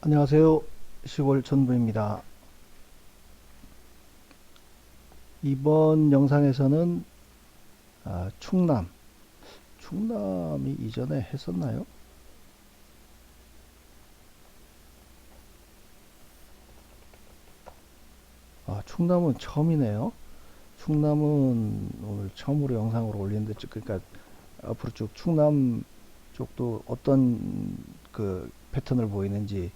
안녕하세요. 시골 전부입니다. 이번 영상에서는 충남이 이전에 했었나요? 충남은 처음이네요. 충남은 오늘 처음으로 영상으로 올리는데, 그러니까 앞으로 쭉 충남 쪽도 어떤 그 패턴을 보이는지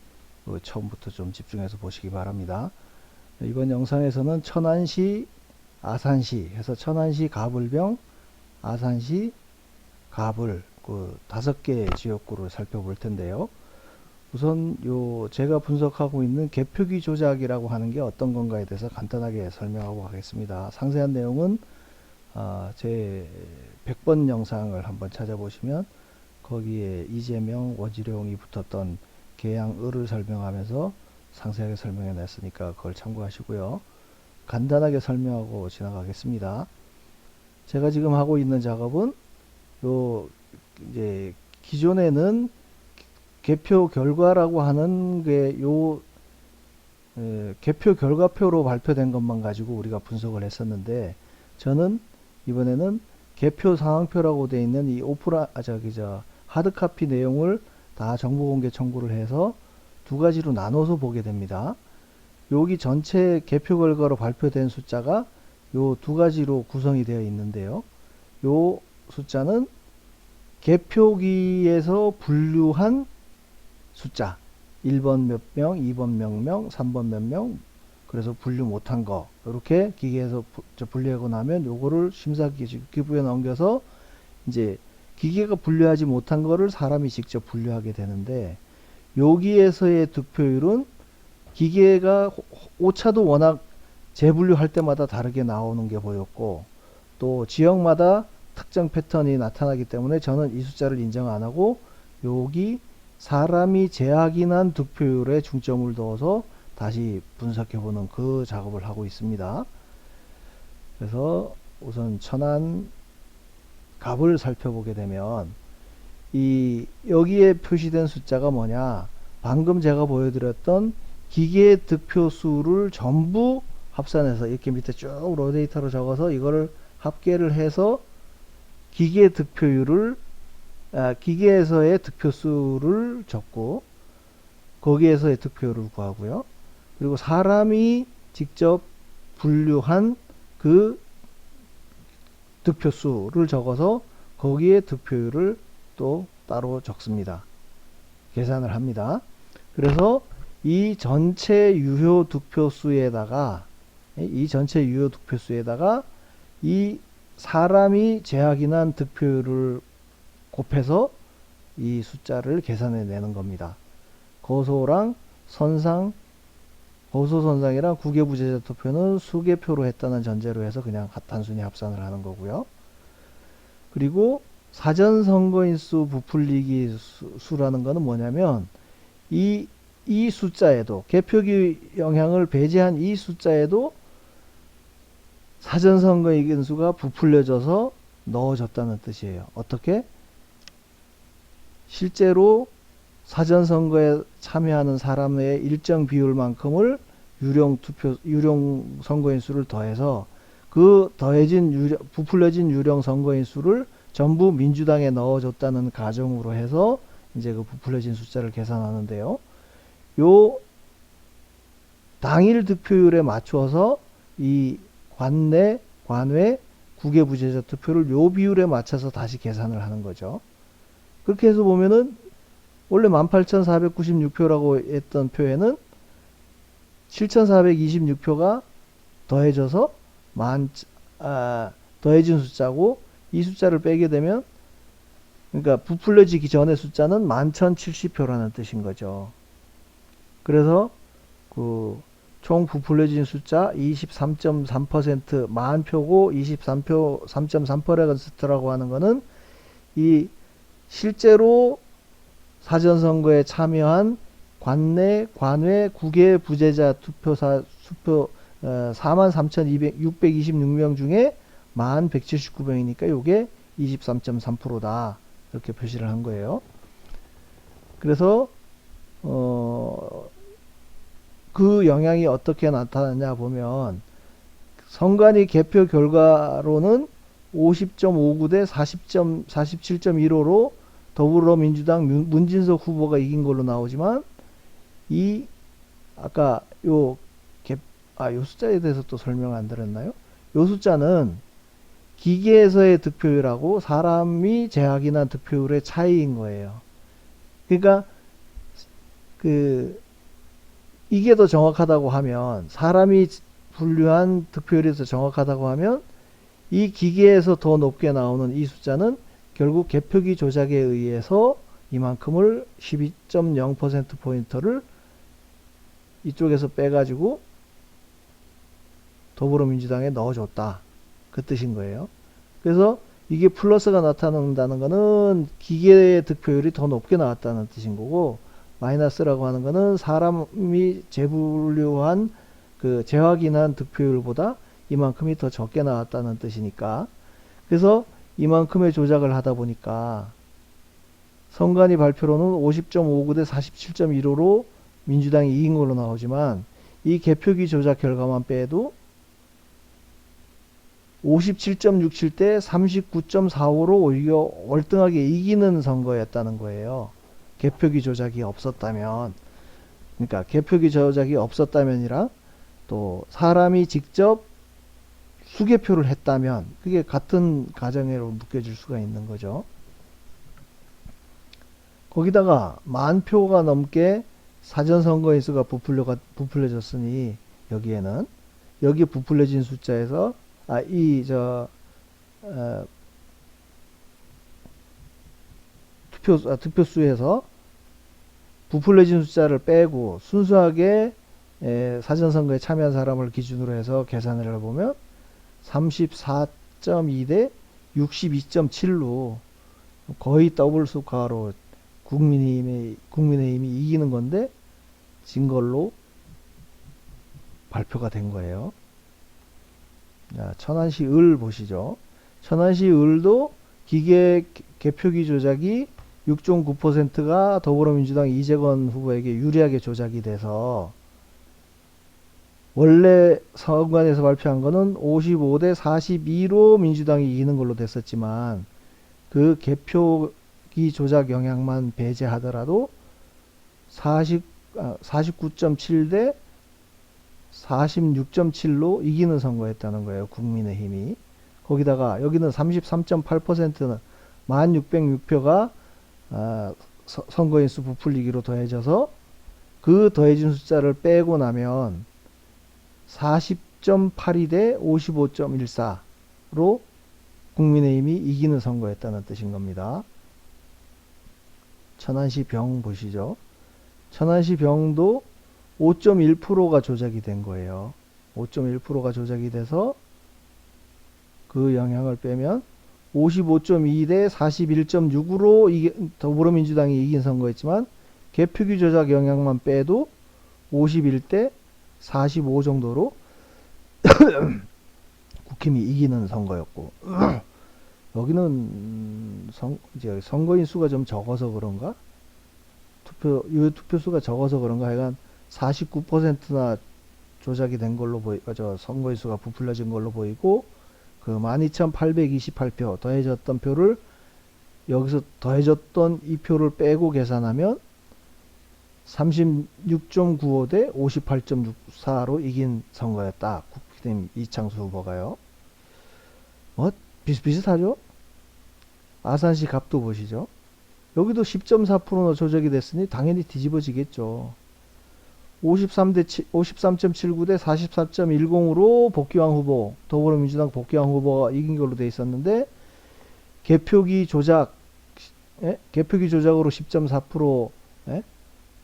처음부터 좀 집중해서 보시기 바랍니다. 이번 영상에서는 천안시, 아산시 해서 천안시 가불병, 아산시 가불 그 5개 지역구를 살펴볼 텐데요. 우선 제가 분석하고 있는 개표기 조작이라고 하는 게 어떤 건가에 대해서 간단하게 설명하고 가겠습니다. 상세한 내용은 제 100번 영상을 한번 찾아보시면 거기에 이재명, 원희룡이 붙었던 계양을을 설명하면서 상세하게 설명해 놨으니까 그걸 참고하시고요. 간단하게 설명하고 지나가겠습니다. 제가 지금 하고 있는 작업은 이제 기존에는 개표 결과라고 하는 게 개표 결과표로 발표된 것만 가지고 우리가 분석을 했었는데, 저는 이번에는 개표 상황표라고 되어 있는 이 하드카피 내용을 다 정보공개 청구를 해서 두 가지로 나눠서 보게 됩니다. 여기 전체 개표 결과로 발표된 숫자가 요 두 가지로 구성이 되어 있는데요. 요 숫자는 개표기에서 분류한 숫자, 1번 몇 명, 2번 몇 명, 3번 몇 명, 그래서 분류 못한 거, 이렇게 기계에서 분류하고 나면 요거를 심사기부에 넘겨서 이제 기계가 분류하지 못한 거를 사람이 직접 분류하게 되는데, 여기에서의 득표율은 기계가 오차도 워낙 재분류할 때마다 다르게 나오는 게 보였고, 또 지역마다 특정 패턴이 나타나기 때문에 저는 이 숫자를 인정 안 하고 여기 사람이 재확인한 득표율에 중점을 둬서 다시 분석해보는 그 작업을 하고 있습니다. 그래서 우선 천안 갑을 살펴보게 되면 여기에 표시된 숫자가 뭐냐, 방금 제가 보여드렸던 기계 득표수를 전부 합산해서 이렇게 밑에 쭉 로데이터로 적어서 이거를 합계를 해서 기계에서의 득표수를 적고 거기에서의 득표율을 구하고요. 그리고 사람이 직접 분류한 그 득표수를 적어서 거기에 득표율을 또 따로 적습니다. 계산을 합니다. 그래서 이 전체 유효 득표수에다가 이 사람이 재확인한 득표율을 곱해서 이 숫자를 계산해 내는 겁니다. 거소랑 선상, 거소선상이랑 국외부재자 투표는 수개표로 했다는 전제로 해서 그냥 단순히 합산을 하는 거고요. 그리고 사전선거인수 부풀리기 수라는 거는 뭐냐면 이 숫자에도, 개표기 영향을 배제한 이 숫자에도 사전선거인수가 부풀려져서 넣어졌다는 뜻이에요. 어떻게? 실제로 사전선거에 참여하는 사람의 일정 비율만큼을 유령 선거인수를 더해서 그 부풀려진 유령 선거인수를 전부 민주당에 넣어줬다는 가정으로 해서 이제 그 부풀려진 숫자를 계산하는데요. 요 당일 득표율에 맞춰서 이 관내, 관외, 국외부재자 투표를 요 비율에 맞춰서 다시 계산을 하는 거죠. 그렇게 해서 보면은 원래 18,496표라고 했던 표에는 7,426표가 더해져서 더해진 숫자고, 이 숫자를 빼게 되면, 그러니까 부풀려지기 전의 숫자는 11,070표라는 뜻인 거죠. 그래서 총 부풀려진 숫자 23.3%, 만표고 23표 3.3%라고 하는 거는 이 실제로 사전선거에 참여한 관내, 관외, 국외 부재자 투표 43,626명 중에 11,179명이니까 요게 23.3%다. 이렇게 표시를 한 거예요. 그래서 그 영향이 어떻게 나타나냐 보면 선관위 개표 결과로는 50.59 대 47.15로 더불어민주당 문진석 후보가 이긴 걸로 나오지만 이 아까 요 숫자에 대해서 또 설명 안 드렸나요? 요 숫자는 기계에서의 득표율하고 사람이 재확인한 득표율의 차이인 거예요. 그러니까 이게 더 정확하다고 하면 사람이 분류한 득표율이 더 정확하다고 하면 이 기계에서 더 높게 나오는 이 숫자는 결국 개표기 조작에 의해서 이만큼을 12.0%포인트를 이쪽에서 빼가지고 더불어민주당에 넣어줬다. 그 뜻인 거예요. 그래서 이게 플러스가 나타난다는 거는 기계의 득표율이 더 높게 나왔다는 뜻인 거고, 마이너스라고 하는 거는 사람이 재분류한 재확인한 득표율보다 이만큼이 더 적게 나왔다는 뜻이니까, 그래서 이만큼의 조작을 하다 보니까 선관위 발표로는 50.59 대 47.15로 민주당이 이긴 걸로 나오지만 이 개표기 조작 결과만 빼도 57.67 대 39.45로 오히려 월등하게 이기는 선거였다는 거예요. 개표기 조작이 없었다면. 그러니까 개표기 조작이 없었다면이랑 또 사람이 직접 수개표를 했다면 그게 같은 가정으로 묶여질 수가 있는 거죠. 거기다가 10,000표가 넘게 사전선거인수가 부풀려졌으니 여기에는 여기 부풀려진 숫자에서 득표수에서 부풀려진 숫자를 빼고 순수하게 사전선거에 참여한 사람을 기준으로 해서 계산을 해보면 34.2 대 62.7로 거의 더블 수가로 국민의힘이 이기는 건데 진 걸로 발표가 된 거예요. 자, 천안시 을 보시죠. 천안시 을도 기계 개표기 조작이 6.9%가 더불어민주당 이재건 후보에게 유리하게 조작이 돼서 원래 선관위에서 발표한 거는 55 대 42로 민주당이 이기는 걸로 됐었지만 그 개표기 조작 영향만 배제하더라도 49.7 대 46.7로 이기는 선거였다는 거예요. 국민의힘이. 거기다가 여기는 33.8%는 1606표가 선거인수 부풀리기로 더해져서 그 더해진 숫자를 빼고 나면 40.82 대 55.14로 국민의힘이 이기는 선거였다는 뜻인 겁니다. 천안시 병 보시죠. 천안시 병도 5.1%가 조작이 된 거예요. 5.1%가 조작이 돼서 그 영향을 빼면 55.2 대 41.6으로 더불어민주당이 이긴 선거였지만 개표기 조작 영향만 빼도 51 대 45 정도로 국힘이 이기는 선거였고 여기는 선거인 수가 좀 적어서 그런가? 투표수가 적어서 그런가? 하여간 49%나 조작이 된 걸로 선거인 수가 부풀려진 걸로 보이고, 그 12,828표 더해졌던 표를 여기서 더해졌던 이 표를 빼고 계산하면 36.95 대 58.64로 이긴 선거였다. 국힘 이창수 후보가요. 비슷비슷하죠? 아산시 갑도 보시죠. 여기도 10.4%나 조작이 됐으니 당연히 뒤집어지겠죠. 53.79 대 44.10으로 복귀왕 후보, 더불어민주당 복귀왕 후보가 이긴 걸로 돼 있었는데 개표기 조작으로 10.4%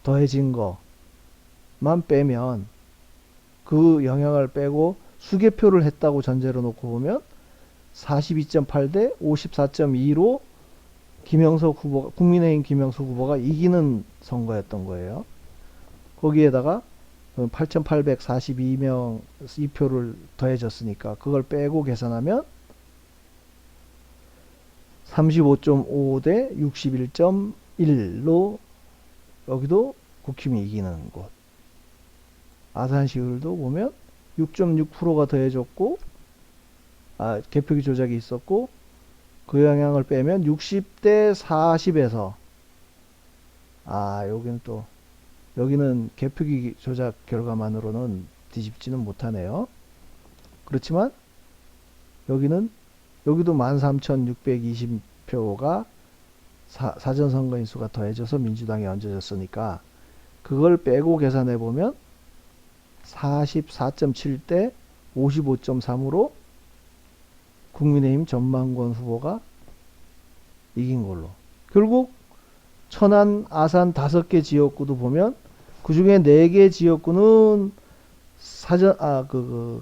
더해진 거만 빼면 그 영향을 빼고 수개표를 했다고 전제로 놓고 보면 42.8 대 54.2로 국민의힘 김영석 후보가 이기는 선거였던 거예요. 거기에다가 8,842명 이 표를 더해졌으니까 그걸 빼고 계산하면 35.5 대 61.1로 여기도 국힘이 이기는 곳. 아산시 을도 보면 6.6%가 더해졌고, 개표기 조작이 있었고, 그 영향을 빼면 60대 40에서, 여기는 또, 여기는 개표기 조작 결과만으로는 뒤집지는 못하네요. 그렇지만, 여기도 13,620표가 사전선거 인수가 더해져서 민주당이 얹어졌으니까, 그걸 빼고 계산해 보면 44.7대 55.3으로 국민의힘 전만권 후보가 이긴 걸로. 결국 천안, 아산 5개 지역구도 보면 그 중에 4개 지역구는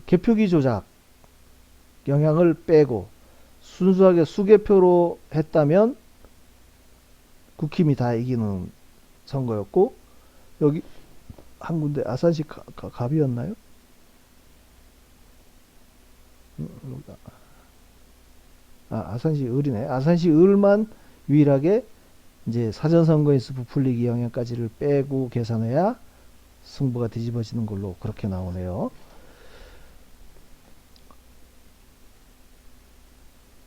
개표기 조작 영향을 빼고 순수하게 수개표로 했다면 국힘이 다 이기는 선거였고, 여기 한 군데 아산시 갑이었나요? 아산시 을이네. 아산시 을만 유일하게 이제 사전선거인수 부풀리기 영향까지를 빼고 계산해야 승부가 뒤집어지는 걸로 그렇게 나오네요.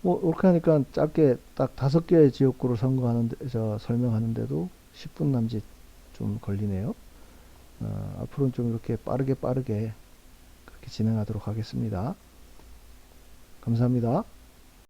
뭐 이렇게 하니까 짧게 딱 5개의 지역구를 설명하는데도 10분 남짓 좀 걸리네요. 앞으로는 좀 이렇게 빠르게 그렇게 진행하도록 하겠습니다. 감사합니다.